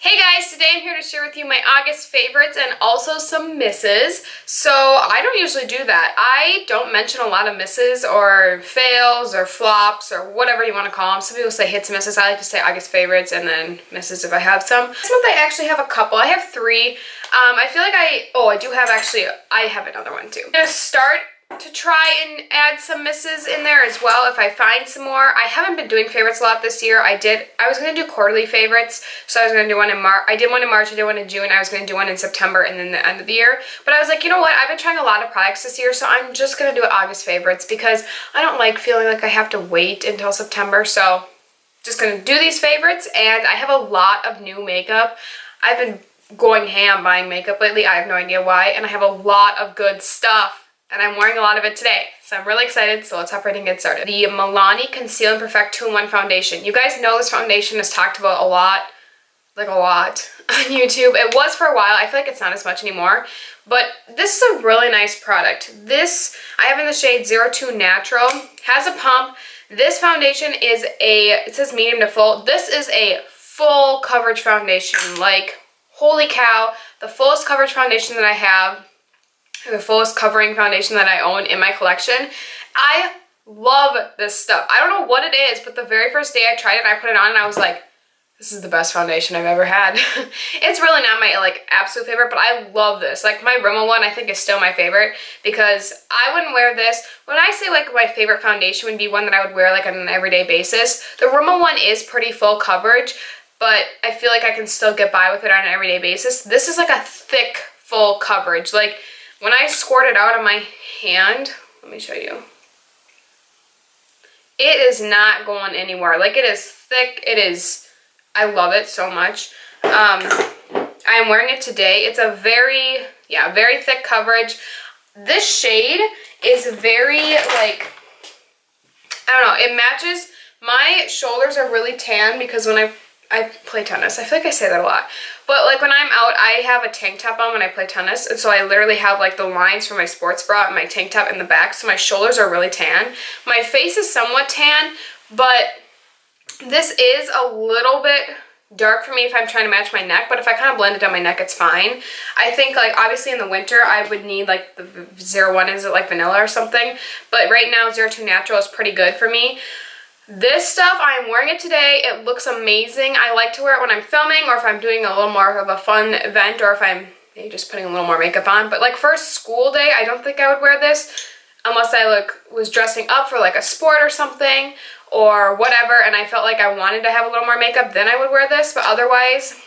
Hey guys, today I'm here to share with you my August favorites and also some misses. So I don't usually do that. I don't mention a lot of misses or fails or flops or whatever you want to call them. Some people say hits and misses. I like to say August favorites and then misses if I have some. This month I actually have a couple. I have three. I feel like I have another one too. I'm going to start to try and add some misses in there as well if I find some more. I haven't been doing favorites a lot this year. I was going to do quarterly favorites, so I was going to do one in March. I did one in March, I did one in June, I was going to do one in September and then the end of the year. But I was like, you know what, I've been trying a lot of products this year, so I'm just going to do August favorites because I don't like feeling like I have to wait until September, so just going to do these favorites. And I have a lot of new makeup. I've been going ham buying makeup lately. I have no idea why, and I have a lot of good stuff. And I'm wearing a lot of it today, so I'm really excited, so let's hop right in and get started. The Milani Conceal and Perfect 2-in-1 Foundation. You guys know this foundation is talked about a lot on YouTube. It was for a while. I feel like it's not as much anymore, but this is a really nice product. This, I have in the shade 02 Natural, has a pump. This foundation is it says medium to full. This is a full coverage foundation. Like, holy cow, the fullest coverage foundation that I have. The fullest covering foundation that I own in my collection. I love this stuff. I don't know what it is, but the very first day I tried it, I put it on and I was like, this is the best foundation I've ever had. It's really not my absolute favorite, but I love this. Like, my Rimmel one I think is still my favorite because I wouldn't wear this. When I say like my favorite foundation would be one that I would wear like on an everyday basis, the Rimmel one is pretty full coverage, but I feel like I can still get by with it on an everyday basis. This is like a thick, full coverage. Like, when I squirt it out on my hand, let me show you. It is not going anywhere. Like, it is thick. It is, I love it so much. I am wearing it today. It's a very thick coverage. This shade is very, like, I don't know, it matches. My shoulders are really tan because when I play tennis. I feel like I say that a lot. But like when I'm out, I have a tank top on when I play tennis. And so I literally have like the lines from my sports bra and my tank top in the back. So my shoulders are really tan. My face is somewhat tan, but this is a little bit dark for me if I'm trying to match my neck. But if I kind of blend it down my neck, it's fine. I think like obviously in the winter, I would need like the 01, is it like vanilla or something? But right now 02 Natural is pretty good for me. This stuff, I am wearing it today. It looks amazing. I like to wear it when I'm filming or if I'm doing a little more of a fun event or if I'm maybe just putting a little more makeup on. But like for a school day, I don't think I would wear this unless I was dressing up for like a sport or something or whatever and I felt like I wanted to have a little more makeup, then I would wear this. But otherwise,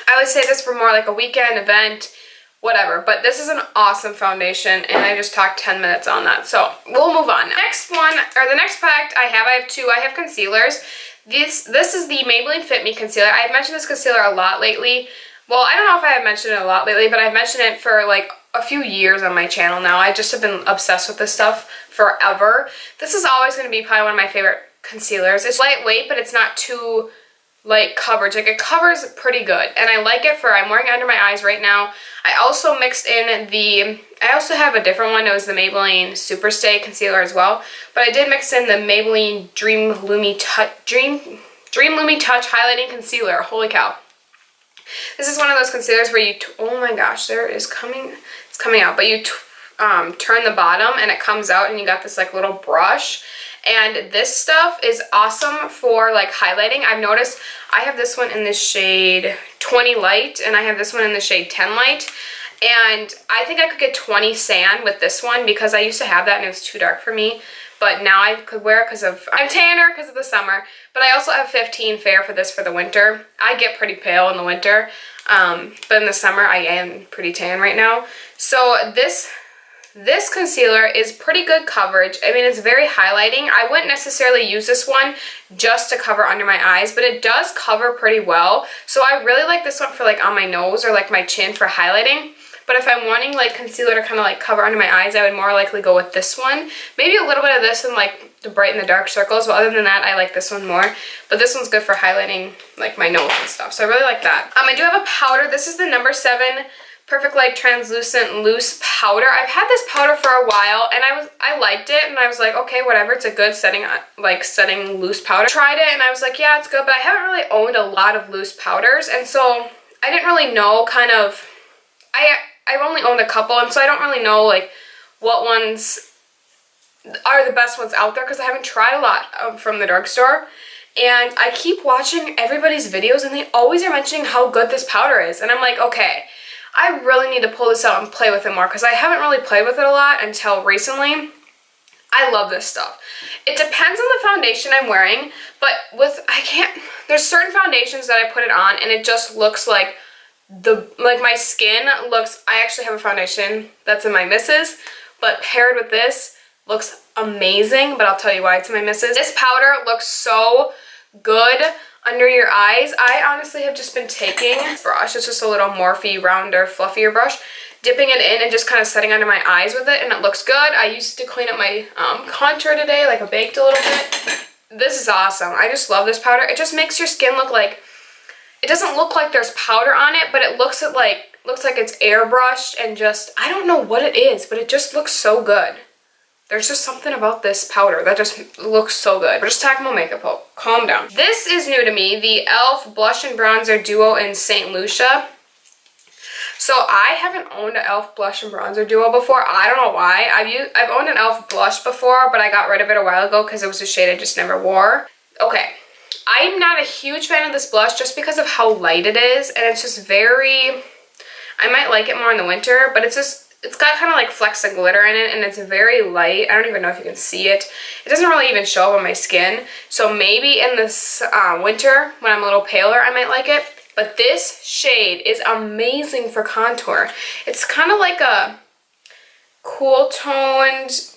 I would say this for more like a weekend event, whatever. But this is an awesome foundation and I just talked 10 minutes on that, so we'll move on. Next one, or the next product I have two. I have concealers. This is the Maybelline Fit Me Concealer. I've mentioned this concealer a lot lately. Well, I don't know if I have mentioned it a lot lately, but I've mentioned it for like a few years on my channel now. I just have been obsessed with this stuff forever. This is always going to be probably one of my favorite concealers. It's lightweight, but it's not too light coverage. Like, it covers pretty good and I like it I'm wearing it under my eyes right now. I also mixed in I also have a different one. It was the Maybelline Superstay Concealer as well, but I did mix in the Maybelline Dream Lumi Touch Highlighting Concealer. Holy cow. This is one of those concealers where you, oh my gosh, it's coming out, but you turn the bottom and it comes out and you got this like little brush. And this stuff is awesome for like highlighting. I've noticed I have this one in the shade 20 Light and I have this one in the shade 10 Light. And I think I could get 20 Sand with this one because I used to have that and it was too dark for me. But now I could wear it because I'm tanner because of the summer. But I also have 15 Fair for this for the winter. I get pretty pale in the winter. But in the summer I am pretty tan right now. So this concealer is pretty good coverage. I mean, it's very highlighting. I wouldn't necessarily use this one just to cover under my eyes, but it does cover pretty well. So I really like this one for like on my nose or like my chin for highlighting. But if I'm wanting like concealer to kind of like cover under my eyes, I would more likely go with this one. Maybe a little bit of this and like to brighten the dark circles, but other than that, I like this one more. But this one's good for highlighting like my nose and stuff. So I really like that. I do have a powder. This is the No. 7 Perfect Light Translucent Loose Powder. I've had this powder for a while and I liked it, and I was like, okay, whatever, it's a good setting loose powder. Tried it and I was like, yeah, it's good, but I haven't really owned a lot of loose powders, and so I didn't really know kind of, I've only owned a couple, and so I don't really know like what ones are the best ones out there because I haven't tried a lot from the drugstore. And I keep watching everybody's videos and they always are mentioning how good this powder is, and I'm like, okay, I really need to pull this out and play with it more because I haven't really played with it a lot until recently. I love this stuff. It depends on the foundation I'm wearing, but there's certain foundations that I put it on and it just looks like my skin looks, I actually have a foundation that's in my Misses, but paired with this looks amazing, but I'll tell you why it's in my Misses. This powder looks so good under your eyes. I honestly have just been taking this brush, it's just a little morphy, rounder, fluffier brush, dipping it in and just kind of setting under my eyes with it, and it looks good. I used it to clean up my contour today, like I baked a little bit. This is awesome. I just love this powder. It just makes your skin look like, it doesn't look like there's powder on it, but it looks like it's airbrushed, and just, I don't know what it is, but it just looks so good. There's just something about this powder that just looks so good. We're just talking about makeup, Hope. Calm down. This is new to me, the e.l.f. Blush and Bronzer Duo in St. Lucia. So I haven't owned an e.l.f. Blush and Bronzer Duo before. I don't know why. I've owned an e.l.f. blush before, but I got rid of it a while ago because it was a shade I just never wore. Okay. I'm not a huge fan of this blush just because of how light it is, and it's just very, I might like it more in the winter, but it's got kind of like flecks of glitter in it, and it's very light. I don't even know if you can see it. It doesn't really even show up on my skin. So maybe in this winter, when I'm a little paler, I might like it. But this shade is amazing for contour. It's kind of like a cool toned,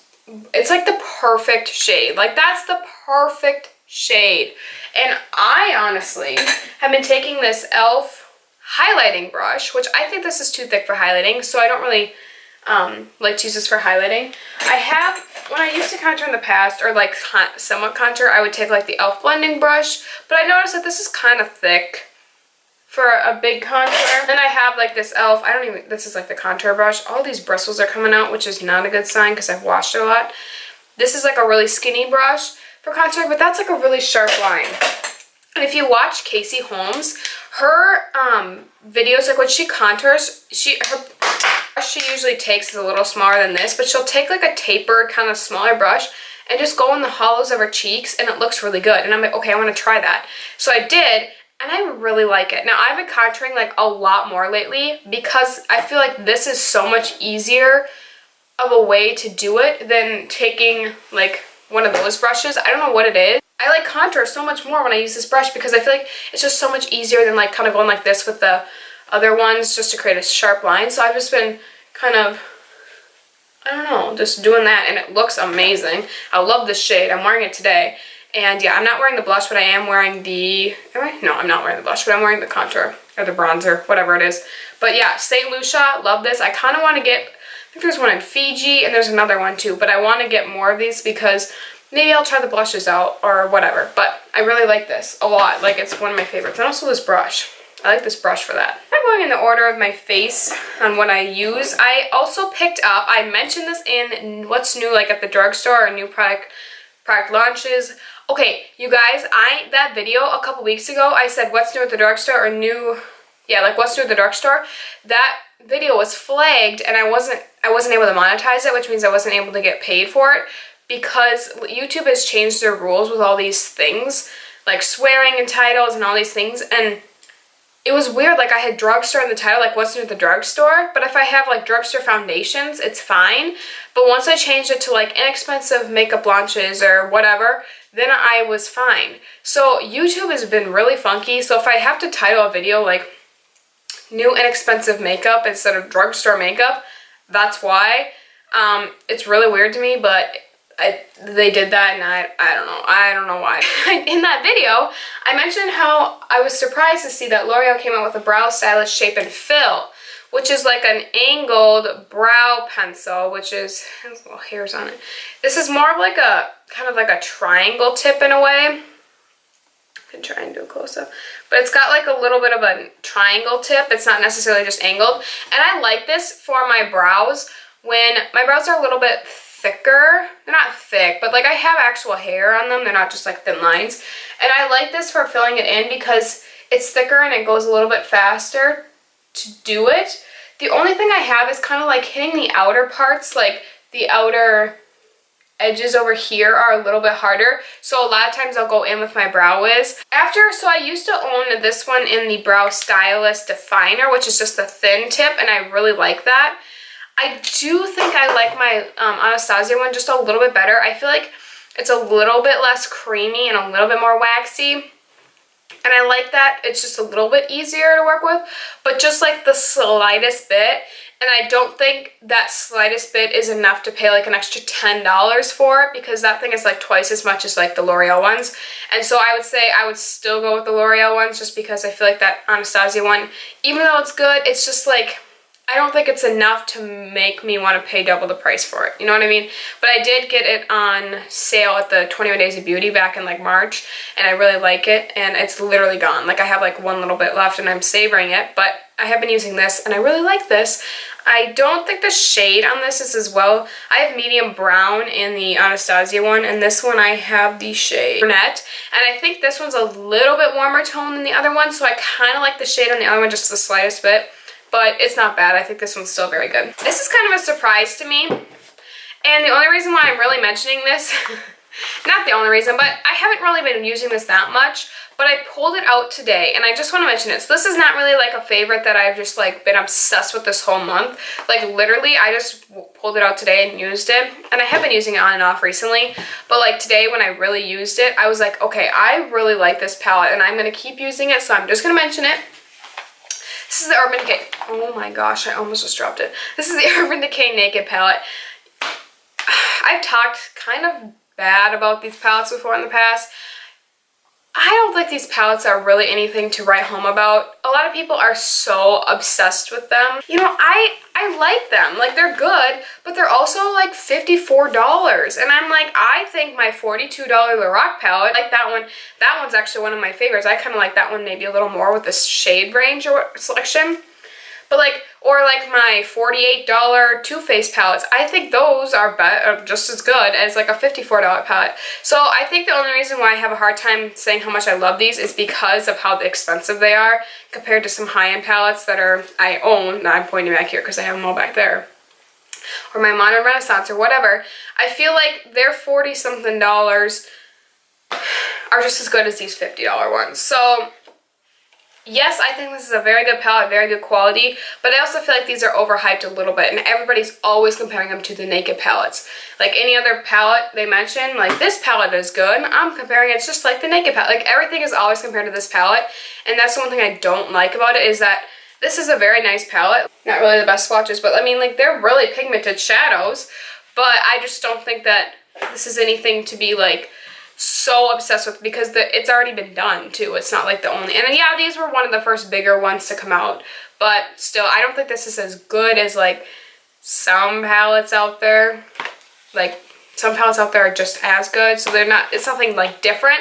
it's like the perfect shade. Like that's the perfect shade. And I honestly have been taking this e.l.f. highlighting brush, which I think this is too thick for highlighting, so I don't really like to use this for highlighting. When I used to contour in the past, or like somewhat contour, I would take like the e.l.f. blending brush, but I noticed that this is kind of thick for a big contour. Then I have like this e.l.f., this is like the contour brush. All these bristles are coming out, which is not a good sign because I've washed it a lot. This is like a really skinny brush for contour, but that's like a really sharp line. And if you watch Casey Holmes, her videos, like when she contours, her brush she usually takes is a little smaller than this, but she'll take like a tapered kind of smaller brush and just go in the hollows of her cheeks, and it looks really good. And I'm like, okay, I want to try that. So I did, and I really like it. Now I've been contouring like a lot more lately because I feel like this is so much easier of a way to do it than taking like one of those brushes. I don't know what it is. I like contour so much more when I use this brush because I feel like it's just so much easier than like kind of going like this with the other ones just to create a sharp line. So I've just been kind of, I don't know, just doing that, and it looks amazing. I love this shade. I'm wearing it today. And yeah, I'm not wearing the blush, but I am wearing the, no, I'm not wearing the blush, but I'm wearing the contour or the bronzer, whatever it is. But yeah, St. Lucia, love this. I kind of want to get, I think there's one in Fiji and there's another one too, but I want to get more of these because maybe I'll try the blushes out or whatever. But I really like this a lot. Like, it's one of my favorites. And also this brush. I like this brush for that. I'm going in the order of my face on what I use. I also picked up, I mentioned this in what's new, like at the drugstore or new product launches. Okay, you guys, that video a couple weeks ago, I said what's new at the drugstore or new, yeah, like what's new at the drugstore. That video was flagged and I wasn't able to monetize it, which means I wasn't able to get paid for it because YouTube has changed their rules with all these things, like swearing in titles and all these things, and it was weird. Like I had drugstore in the title, like what's new at the drugstore, but if I have like drugstore foundations, it's fine. But once I changed it to like inexpensive makeup launches or whatever, then I was fine. So YouTube has been really funky. So if I have to title a video like new inexpensive makeup instead of drugstore makeup, that's why. It's really weird to me, but they did that, and I don't know why. In that video, I mentioned how I was surprised to see that L'Oreal came out with a brow stylist shape and fill, which is like an angled brow pencil, which is, has little hairs on it. This is more of like a, kind of like a triangle tip in a way. I can try and do a close-up. But it's got like a little bit of a triangle tip. It's not necessarily just angled. And I like this for my brows when my brows are a little bit thicker. They're not thick, but like I have actual hair on them. They're not just like thin lines. And I like this for filling it in because it's thicker and it goes a little bit faster to do it. The only thing I have is kind of like hitting the outer parts, like the outer edges over here are a little bit harder, so a lot of times I'll go in with my Brow Wiz. So I used to own this one in the Brow Stylist Definer, which is just the thin tip, and I really like that. I do think I like my Anastasia one just a little bit better. I feel like it's a little bit less creamy and a little bit more waxy, and I like that. It's just a little bit easier to work with, but just like the slightest bit. And I don't think that slightest bit is enough to pay like an extra $10 for it, because that thing is like twice as much as like the L'Oreal ones. And so I would say I would still go with the L'Oreal ones just because I feel like that Anastasia one, even though it's good, it's just like, I don't think it's enough to make me want to pay double the price for it. You know what I mean? But I did get it on sale at the 21 Days of Beauty back in like March, and I really like it, and it's literally gone. Like I have like one little bit left and I'm savoring it, but I have been using this and I really like this. I don't think the shade on this is as well. I have medium brown in the Anastasia one, and this one I have the shade Brunette, and I think this one's a little bit warmer tone than the other one, so I kind of like the shade on the other one just the slightest bit. But it's not bad. I think this one's still very good. This is kind of a surprise to me. And the only reason why I'm really mentioning this, not the only reason, but I haven't really been using this that much, but I pulled it out today and I just want to mention it. So this is not really like a favorite that I've just like been obsessed with this whole month. Like literally, I just pulled it out today and used it. And I have been using it on and off recently, but like today when I really used it, I was like, okay, I really like this palette and I'm going to keep using it. So I'm just going to mention it. This is the Urban Decay. Oh my gosh, I almost just dropped it. This is the Urban Decay Naked palette. I've talked kind of bad about these palettes before in the past. I don't think these palettes are really anything to write home about. A lot of people are so obsessed with them. You know, I like them. Like, they're good, but they're also like $54. And I'm like, I think my $42 Lorac palette, like that one, that one's actually one of my favorites. I kind of like that one maybe a little more with the shade range or selection. But like, or like my $48 Too Faced palettes, I think those are just as good as like a $54 palette. So I think the only reason why I have a hard time saying how much I love these is because of how expensive they are compared to some high-end palettes that I own. Now I'm pointing back here because I have them all back there. Or my Modern Renaissance or whatever. I feel like their $40-something are just as good as these $50 ones. So yes, I think this is a very good palette, very good quality, but I also feel like these are overhyped a little bit, and everybody's always comparing them to the Naked palettes. Like any other palette they mention, like this palette is good, I'm comparing it just like the Naked palette. Like everything is always compared to this palette, and that's the one thing I don't like about it is that this is a very nice palette. Not really the best swatches, but I mean, like they're really pigmented shadows, but I just don't think that this is anything to be like so obsessed with because it's already been done too. It's not like the only, and yeah, these were one of the first bigger ones to come out, but still I don't think this is as good as like some palettes out there. Like some palettes out there are just as good, so they're not, it's something like different,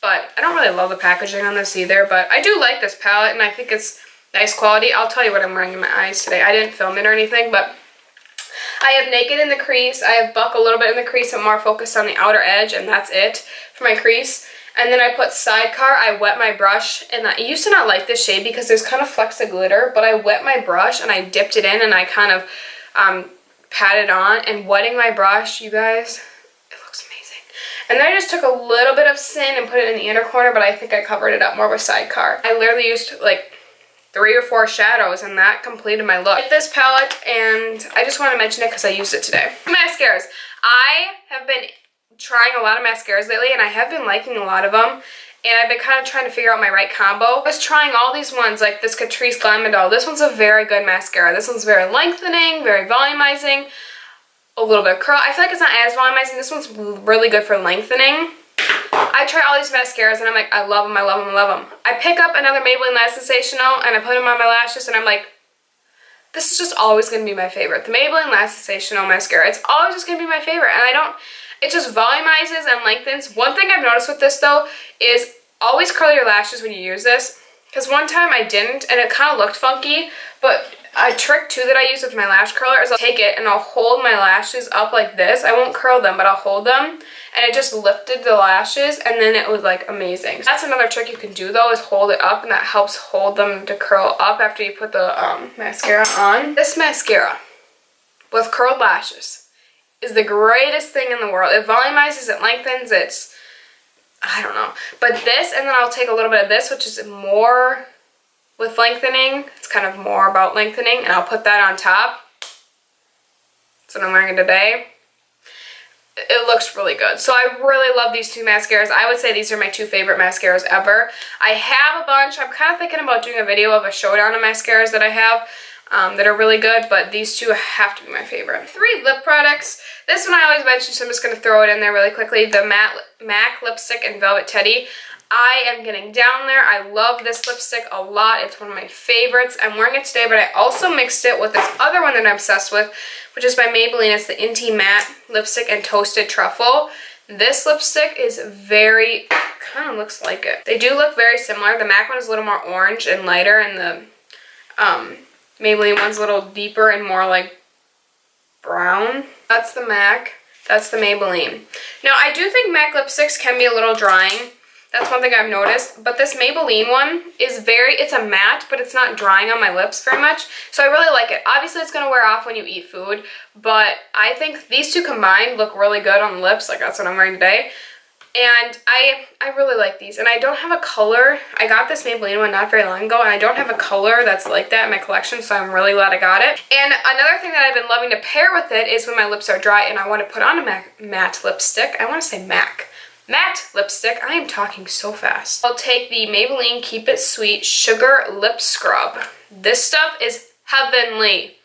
but I don't really love the packaging on this either. But I do like this palette and I think it's nice quality. I'll tell you what I'm wearing in my eyes today. I didn't film it or anything, but I have Naked in the crease. I have Buck a little bit in the crease. I'm more focused on the outer edge, and that's it for my crease. And then I put Sidecar. I wet my brush, and I used to not like this shade because there's kind of flecks of glitter, but I wet my brush and I dipped it in and I kind of patted on. And wetting my brush, you guys, it looks amazing. And then I just took a little bit of Sin and put it in the inner corner, but I think I covered it up more with Sidecar. I literally used like 3 or 4 shadows, and that completed my look. I like this palette, and I just want to mention it because I used it today. Mascaras. I have been trying a lot of mascaras lately, and I have been liking a lot of them, and I've been kind of trying to figure out my right combo. I was trying all these ones, like this Catrice Glam. This one's a very good mascara. This one's very lengthening, very volumizing, a little bit of curl. I feel like it's not as volumizing. This one's really good for lengthening. I try all these mascaras and I'm like, I love them, I love them, I love them. I pick up another Maybelline Lash Sensational and I put them on my lashes and I'm like, this is just always going to be my favorite. The Maybelline Lash Sensational mascara, it's always just going to be my favorite. And it just volumizes and lengthens. One thing I've noticed with this though is always curl your lashes when you use this, because one time I didn't and it kind of looked funky, but a trick too that I use with my lash curler is I'll take it and I'll hold my lashes up like this. I won't curl them, but I'll hold them, and it just lifted the lashes, and then it was like amazing. That's another trick you can do though, is hold it up, and that helps hold them to curl up after you put the mascara on. This mascara with curled lashes is the greatest thing in the world. It volumizes, it lengthens, it's, I don't know. But this, and then I'll take a little bit of this, which is more with lengthening. It's kind of more about lengthening, and I'll put that on top. That's what I'm wearing today. It looks really good. So I really love these two mascaras. I would say these are my two favorite mascaras ever. I have a bunch. I'm kind of thinking about doing a video of a showdown of mascaras that I have that are really good, but these two have to be my favorite. 3 lip products. This one I always mention, so I'm just going to throw it in there really quickly. The MAC lipstick in Velvet Teddy. I am getting down there. I love this lipstick a lot. It's one of my favorites. I'm wearing it today, but I also mixed it with this other one that I'm obsessed with, which is by Maybelline. It's the Inti Matte Lipstick and Toasted Truffle. This lipstick is very, kind of looks like it. They do look very similar. The MAC one is a little more orange and lighter, and the Maybelline one's a little deeper and more like brown. That's the MAC. That's the Maybelline. Now, I do think MAC lipsticks can be a little drying. That's one thing I've noticed. But this Maybelline one is it's a matte, but it's not drying on my lips very much. So I really like it. Obviously, it's going to wear off when you eat food. But I think these two combined look really good on the lips. Like, that's what I'm wearing today. And I really like these. And I don't have a color. I got this Maybelline one not very long ago, and I don't have a color that's like that in my collection, so I'm really glad I got it. And another thing that I've been loving to pair with it is when my lips are dry and I want to put on a matte lipstick. I want to say MAC. Matte lipstick. I am talking so fast. I'll take the Maybelline Keep It Sweet Sugar Lip Scrub. This stuff is heavenly.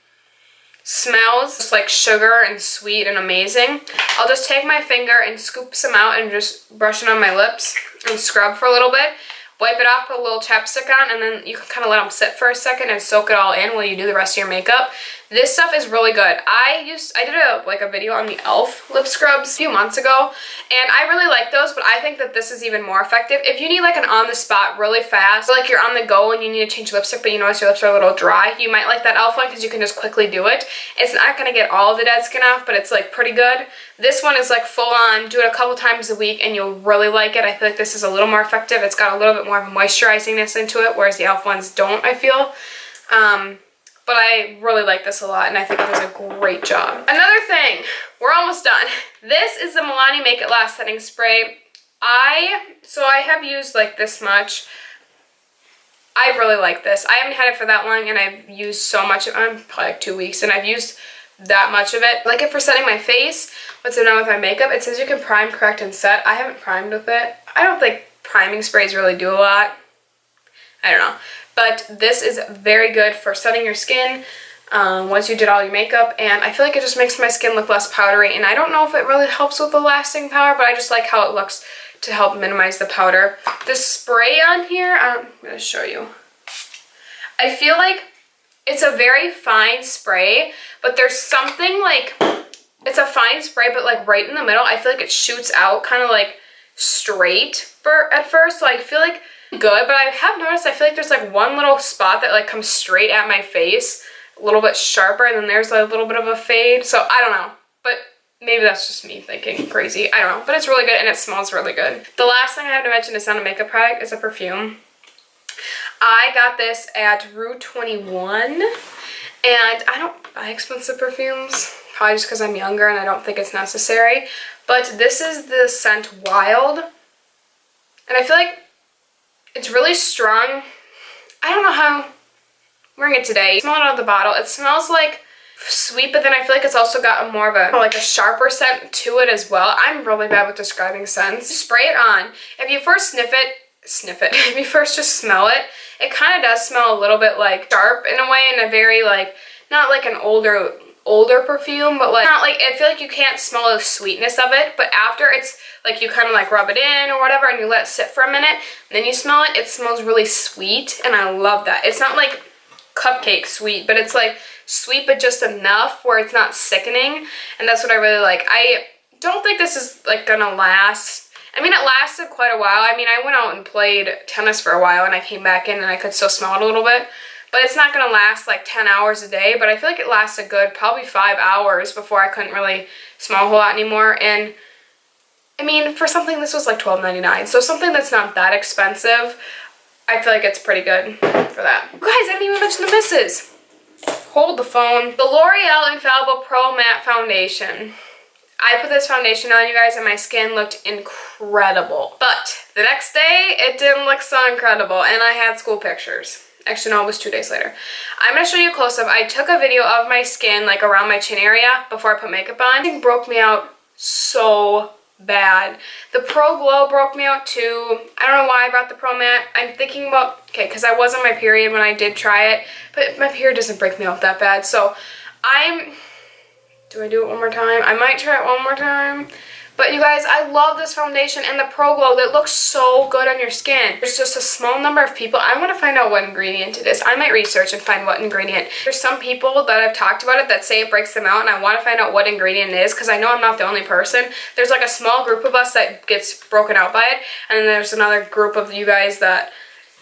Smells just like sugar and sweet and amazing. I'll just take my finger and scoop some out and just brush it on my lips and scrub for a little bit. Wipe it off, put a little chapstick on, and then you can kind of let them sit for a second and soak it all in while you do the rest of your makeup. This stuff is really good. I did a video on the e.l.f. lip scrubs a few months ago, and I really like those, but I think that this is even more effective. If you need like an on-the-spot really fast, or like you're on the go and you need to change lipstick, but you notice your lips are a little dry, you might like that e.l.f. one because you can just quickly do it. It's not going to get all of the dead skin off, but it's like pretty good. This one is like full on, do it a couple times a week and you'll really like it. I feel like this is a little more effective. It's got a little bit more of a moisturizingness into it, whereas the e.l.f. ones don't, I feel. But I really like this a lot, and I think it does a great job. Another thing, we're almost done. This is the Milani Make It Last Setting Spray. So I have used like this much. I really like this. I haven't had it for that long, and I've used so much of it, probably like 2 weeks, and I've used that much of it. I like it for setting my face. Once I'm done with my makeup, it says you can prime, correct, and set. I haven't primed with it. I don't think priming sprays really do a lot. I don't know. But this is very good for setting your skin once you did all your makeup, and I feel like it just makes my skin look less powdery, and I don't know if it really helps with the lasting power, but I just like how it looks to help minimize the powder. The spray on here, I'm going to show you. I feel like it's a very fine spray, but there's something like, it's a fine spray, but like right in the middle, I feel like it shoots out kind of like straight at first, so I feel like good, but I have noticed I feel like there's like one little spot that like comes straight at my face, a little bit sharper, and then there's like a little bit of a fade. So I don't know, but maybe that's just me thinking crazy. I don't know, but it's really good and it smells really good. The last thing I have to mention is not a makeup product, it's a perfume. I got this at Rue 21, and I don't buy expensive perfumes, probably just because I'm younger and I don't think it's necessary, but this is the scent Wild, and I feel like it's really strong. I don't know how I'm wearing it today. Smell it out of the bottle. It smells like sweet, but then I feel like it's also got a more of a sharper scent to it as well. I'm really bad with describing scents. Spray it on. If you first sniff it, if you first just smell it, it kind of does smell a little bit like sharp in a way, in a very like, not like an older perfume, but like, not like, I feel like you can't smell the sweetness of it, but after it's like you kind of like rub it in or whatever and you let it sit for a minute, and then you smell it, it smells really sweet, and I love that. It's not like cupcake sweet, but it's like sweet but just enough where it's not sickening, and that's what I really like. I don't think this is like gonna last, I mean, it lasted quite a while. I mean, I went out and played tennis for a while and I came back in and I could still smell it a little bit. But it's not going to last like 10 hours a day, but I feel like it lasted good, probably 5 hours before I couldn't really smell a whole lot anymore. And I mean, for something, this was like $12.99, so something that's not that expensive, I feel like it's pretty good for that. Guys, I didn't even mention the misses. Hold the phone. The L'Oreal Infallible Pro Matte Foundation. I put this foundation on, you guys, and my skin looked incredible. But the next day, it didn't look so incredible, and I had school pictures. Actually, no, it was 2 days later. I'm going to show you a close-up. I took a video of my skin, like around my chin area, before I put makeup on. It broke me out so bad. The Pro Glow broke me out too. I don't know why I brought the Pro Matte. I'm thinking about, okay, because I was on my period when I did try it, but my period doesn't break me out that bad. So do I do it one more time? I might try it one more time. But you guys, I love this foundation and the Pro Glow. That looks so good on your skin. There's just a small number of people. I want to find out what ingredient it is. I might research and find what ingredient. There's some people that have talked about it that say it breaks them out, and I want to find out what ingredient it is because I know I'm not the only person. There's like a small group of us that gets broken out by it, and then there's another group of you guys that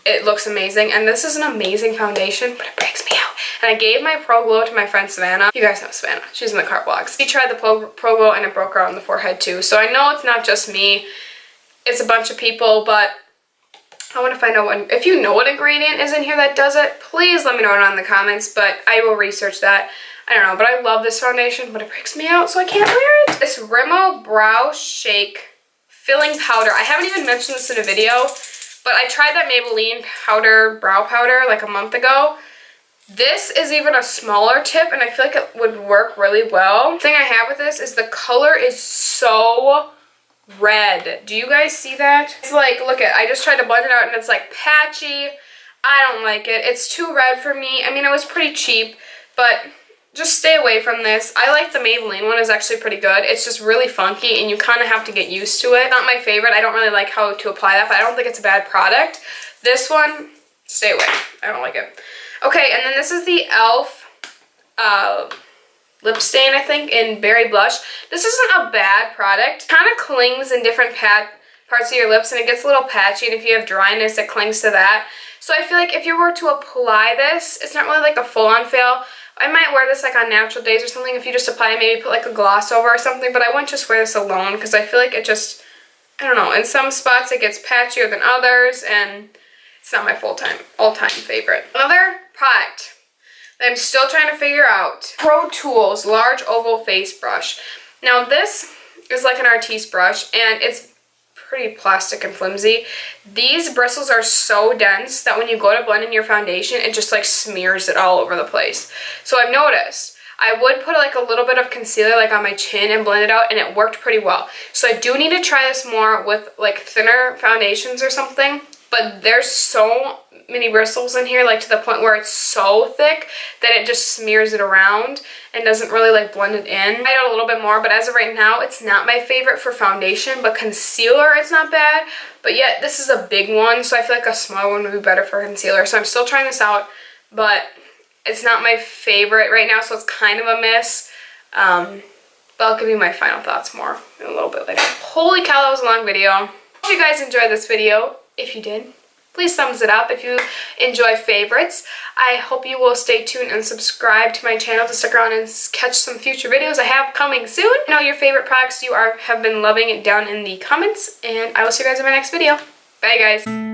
it looks amazing. And this is an amazing foundation, but it breaks me out. And I gave my Pro Glow to my friend Savannah. You guys know Savannah. She's in the cart vlogs. She tried the Pro Glow and it broke her out on the forehead too. So I know it's not just me. It's a bunch of people, but I want to find out what, if you know what ingredient is in here that does it, please let me know it in the comments, but I will research that. I don't know, but I love this foundation, but it breaks me out, so I can't wear it. This Rimmel Brow Shake Filling Powder. I haven't even mentioned this in a video, but I tried that Maybelline brow powder like a month ago. This is even a smaller tip, and I feel like it would work really well. The thing I have with this is the color is so red. Do you guys see that? It's like, look at, I just tried to blend it out and it's like patchy. I don't like it. It's too red for me. I mean, it was pretty cheap, but just stay away from this. I like the Maybelline one. It's actually pretty good. It's just really funky and you kind of have to get used to it. Not my favorite. I don't really like how to apply that, but I don't think it's a bad product. This one, stay away. I don't like it. Okay, and then this is the e.l.f. Lip stain, I think, in Berry Blush. This isn't a bad product. It kind of clings in different parts of your lips and it gets a little patchy, and if you have dryness, it clings to that. So I feel like if you were to apply this, it's not really like a full-on fail. I might wear this like on natural days or something if you just apply it, maybe put like a gloss over or something, but I wouldn't just wear this alone because I feel like it just, I don't know, in some spots it gets patchier than others, and it's not my all-time favorite. Another product that I'm still trying to figure out, Pro Tools Large Oval Face Brush. Now this is like an artiste brush and it's pretty plastic and flimsy. These bristles are so dense that when you go to blend in your foundation, it just like smears it all over the place. So I've noticed I would put like a little bit of concealer like on my chin and blend it out, and it worked pretty well. So I do need to try this more with like thinner foundations or something, but there's so many bristles in here, like to the point where it's so thick that it just smears it around and doesn't really like blend it in. I tried a little bit more, but as of right now, it's not my favorite for foundation, but concealer, it's not bad. But yet, this is a big one, so I feel like a small one would be better for concealer. So I'm still trying this out, but it's not my favorite right now, so it's kind of a miss. But I'll give you my final thoughts more in a little bit later. Holy cow, that was a long video. Hope you guys enjoyed this video. If you did, please thumbs it up. If you enjoy favorites, I hope you will stay tuned and subscribe to my channel to stick around and catch some future videos I have coming soon. Know your favorite products you have been loving it down in the comments, and I will see you guys in my next video. Bye guys.